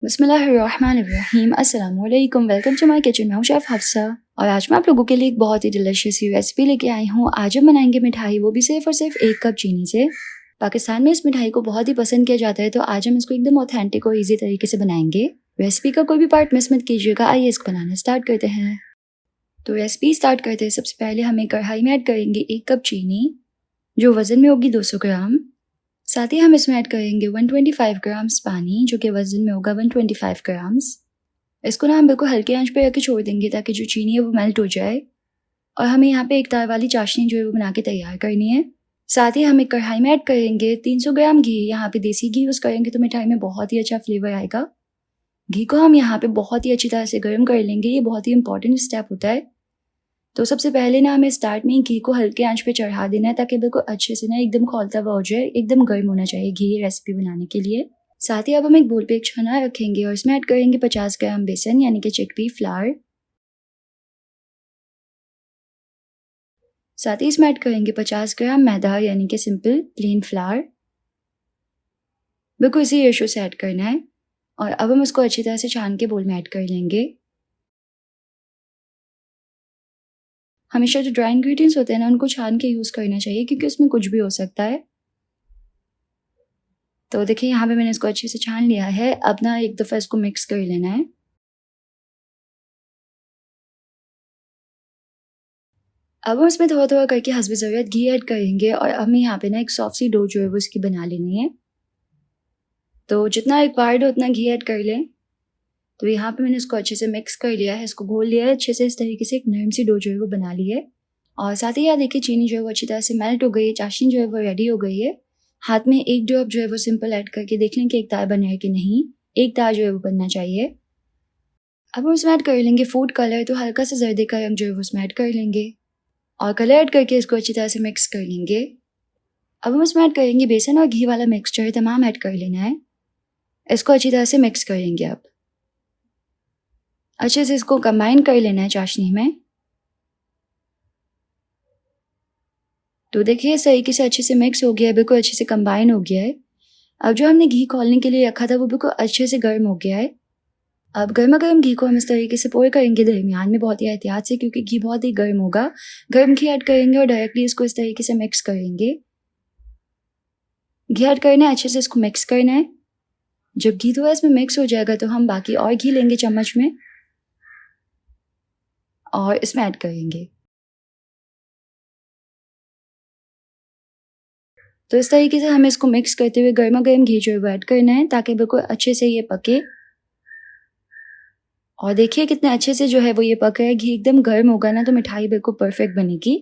बिस्मिल्लाहिर्रहमानिर्रहीम। अस्सलामुअलैकुम। Welcome to my kitchen. मैं हूँ शेफ़ हफ्सा और आज मैं आप लोगों के लिए एक बहुत ही डिलीशियस सी रेसिपी लेके आई हूँ। आज हम बनाएंगे मिठाई, वो भी सिर्फ और सिर्फ 1 कप चीनी से। पाकिस्तान में इस मिठाई को बहुत ही पसंद किया जाता है, तो आज हम इसको एकदम ऑथेंटिक और ईजी तरीके से बनाएंगे। रेसिपी का कोई भी पार्ट मिस मत कीजिएगा। आइए इसको बनाना स्टार्ट करते हैं। तो रेसिपी स्टार्ट करते हैं। सबसे पहले हम एक कढ़ाई में ऐड करेंगे 1 कप चीनी, जो वज़न में होगी 200 ग्राम। साथ ही हम इसमें ऐड करेंगे 125 ग्राम्स पानी, जो कि वज़न में होगा 125 ग्राम्स। इसको ना हम बिल्कुल हल्के आंच पे रख के छोड़ देंगे ताकि जो चीनी है वो मेल्ट हो जाए। और हमें यहाँ पे एक तार वाली चाशनी जो है वो बना के तैयार करनी है। साथ ही हम एक कढ़ाई में ऐड करेंगे 300 ग्राम घी। यहाँ पे देसी घी यूज़ करेंगे तो मिठाई में बहुत ही अच्छा फ्लेवर आएगा। घी को हम यहाँ पे बहुत ही अच्छी तरह से गर्म कर लेंगे। ये बहुत ही इंपॉर्टेंट स्टेप होता है। तो सबसे पहले ना हमें स्टार्ट में ही घी को हल्के आंच पे चढ़ा देना है ताकि बिल्कुल अच्छे से ना एकदम खौलता हुआ हो जाए। एकदम गर्म होना चाहिए घी रेसिपी बनाने के लिए। साथ ही अब हम एक बोल पे एक छना रखेंगे और इसमें ऐड करेंगे 50 ग्राम बेसन यानी कि चिकपी फ्लावर। साथ ही इसमें ऐड करेंगे 50 ग्राम मैदा यानी कि सिंपल प्लेन फ्लावर। बिल्कुल इसी रेशो से ऐड करना है। और अब हम इसको अच्छी तरह से छान के बोल में ऐड कर लेंगे। हमेशा जो ड्राई इंग्रेडिएंट्स होते हैं ना, उनको छान के यूज़ करना चाहिए क्योंकि उसमें कुछ भी हो सकता है। तो देखिए यहाँ पे मैंने इसको अच्छे से छान लिया है। अब ना एक दफ़ा इसको मिक्स कर लेना है। अब हम इसमें थोड़ा-थोड़ा करके हस्ब ज़रूरत घी ऐड करेंगे और हमें यहाँ पे ना एक सॉफ्ट सी डो जो है वो इसकी बना लेनी है। तो जितना रिक्वायर्ड हो उतना घी ऐड कर लें। तो यहाँ पे मैंने इसको अच्छे से मिक्स कर लिया है, इसको घोल लिया है अच्छे से। इस तरीके से एक नरम सी डो जो है वो बना ली है। और साथ ही यहाँ देखिए चीनी जो है वो अच्छी तरह से मेल्ट हो गई है, चाशनी जो है वो रेडी हो गई है। हाथ में एक ड्रॉप जो है वो सिंपल ऐड करके देख लें कि एक तार बना है कि नहीं। एक तार जो है वो बनना चाहिए। अब हम इसमें ऐड कर लेंगे फूड कलर। तो हल्का सा जर्दे का रंग जो है वो इसमें ऐड कर लेंगे और कलर ऐड करके इसको अच्छी तरह से मिक्स कर लेंगे। अब हम इसमें ऐड करेंगे बेसन और घी वाला मिक्सचर तमाम ऐड कर लेना है। इसको अच्छी तरह से मिक्स करेंगे। अब अच्छे से इसको कंबाइन कर लेना है चाशनी में। तो देखिए इस तरीके से अच्छे से मिक्स हो गया है, बिल्कुल अच्छे से कंबाइन हो गया है। अब जो हमने घी खौलने के लिए रखा था वो बिल्कुल अच्छे से गर्म हो गया है। अब गर्मा गर्म घी को हम इस तरीके से पोर करेंगे दरमियान में, बहुत ही एहतियात से, क्योंकि घी बहुत ही गर्म होगा। गर्म घी ऐड करेंगे और डायरेक्टली इसको इस तरीके से मिक्स करेंगे। घी ऐड करना है, अच्छे से इसको मिक्स करना है। जब घी थोड़ा इसमें मिक्स हो जाएगा तो हम बाकी और घी लेंगे चम्मच में और इसमें ऐड करेंगे। तो इस तरीके से हमें इसको मिक्स करते हुए गर्मा गर्म घी जो है वो ऐड करना है ताकि बिल्कुल अच्छे से ये पके। और देखिए कितने अच्छे से जो है वो ये पक रहा है। घी एकदम गर्म होगा ना तो मिठाई बिल्कुल परफेक्ट बनेगी।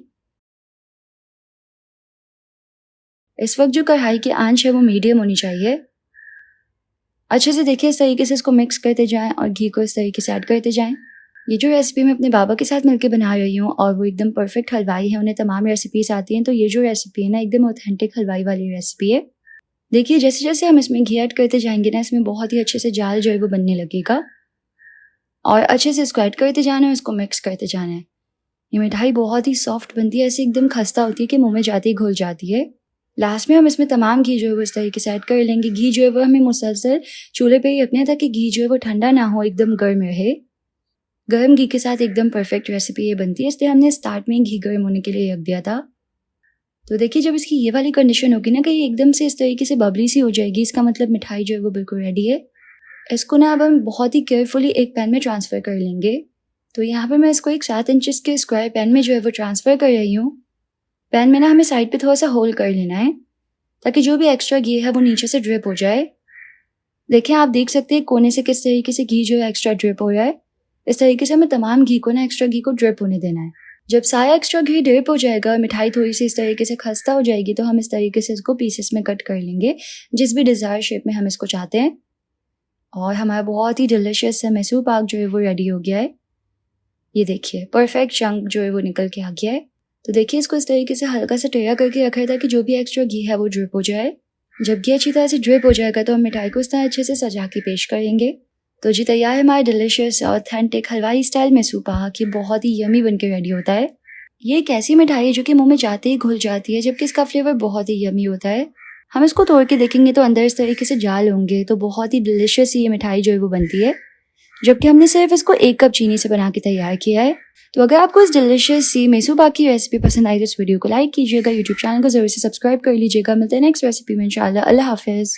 इस वक्त जो कढ़ाई की आंच है वो मीडियम होनी चाहिए। अच्छे से देखिए इस तरीके से इसको मिक्स करते जाएं और घी को इस तरीके से ऐड करते जाएं। ये जो रेसिपी मैं अपने बाबा के साथ मिलकर बना रही हूँ और वो एकदम परफेक्ट हलवाई है, उन्हें तमाम रेसिपीज आती हैं। तो ये जो रेसिपी है ना एकदम ऑथेंटिक हलवाई वाली रेसिपी है। देखिए जैसे जैसे हम इसमें घी ऐड करते जाएंगे ना, इसमें बहुत ही अच्छे से जाल जो है वो बनने लगेगा। और अच्छे से इसको ऐड करते जाना है, इसको मिक्स करते जाना है। ये मिठाई बहुत ही सॉफ्ट बनती है, ऐसे एकदम खस्ता होती है कि मुंह में जाती ही घुल जाती है। लास्ट में हम इसमें तमाम घी जो है वो इस तरीके से ऐड कर लेंगे। घी जो है वो हमें मुसलसल चूल्हे पे ही रखना है ताकि घी जो है वो ठंडा ना हो, एकदम गर्म रहे। गर्म घी के साथ एकदम परफेक्ट रेसिपी ये बनती है, इसलिए हमने स्टार्ट में ही घी गर्म होने के लिए रख दिया था। तो देखिए जब इसकी ये वाली कंडीशन होगी ना कि ये एकदम से इस तरीके से बबली सी हो जाएगी, इसका मतलब मिठाई जो है वो बिल्कुल रेडी है। इसको ना अब हम बहुत ही केयरफुली एक पैन में ट्रांसफ़र कर लेंगे। तो यहाँ पे मैं इसको एक 7 इंचेस के स्क्वायर पैन में जो है वो ट्रांसफ़र कर रही हूँ। पैन में ना हमें साइड पे थोड़ा सा होल कर लेना है ताकि जो भी एक्स्ट्रा घी है वो नीचे से ड्रिप हो जाए। देखिए आप देख सकते हैं कोने से किस तरीके से घी जो है एक्स्ट्रा ड्रिप हो रहा है। इस तरीके से हमें तमाम घी को ना एक्स्ट्रा घी को ड्रिप होने देना है। जब सारा एक्स्ट्रा घी ड्रिप हो जाएगा और मिठाई थोड़ी सी इस तरीके से खस्ता हो जाएगी तो हम इस तरीके से इसको पीसेस में कट कर लेंगे, जिस भी डिज़ायर शेप में हम इसको चाहते हैं। और हमारा बहुत ही डिलिशियस सा मैसूर पाक जो है वो रेडी हो गया है। ये देखिए परफेक्ट चंक जो है वो निकल के आ गया है। तो देखिए इसको इस तरीके से हल्का सा टेढ़ा करके रखा है ताकि जो भी एक्स्ट्रा घी है वो ड्रिप हो जाए। जब घी अच्छी तरह से ड्रिप हो जाएगा तो हम मिठाई को इस तरह अच्छे से सजा के पेश करेंगे। तो जी तैयार है हमारा डिलिशियस ऑथेंटिक हलवाई स्टाइल मैसूर पाक। ये बहुत ही यमी बन के रेडी होता है। ये एक ऐसी मिठाई है जो कि मुंह में जाते ही घुल जाती है, जबकि इसका फ्लेवर बहुत ही यमी होता है। हम इसको तोड़ के देखेंगे तो अंदर इस तरीके से जाल होंगे, तो बहुत ही डिलिशियस ये मिठाई जो है वो बनती है, जबकि हमने सिर्फ इसको 1 कप चीनी से बना के तैयार किया है। तो अगर आपको इस डिलिशियस सी मेसूबा की रेसिपी पसंद आई तो इस वीडियो को लाइक कीजिएगा, यूट्यूब चैनल को ज़रूर से सब्सक्राइब कर लीजिएगा। मिलते हैं नेक्स्ट रेसिपी में इंशाल्लाह। अल्लाह हाफिज़।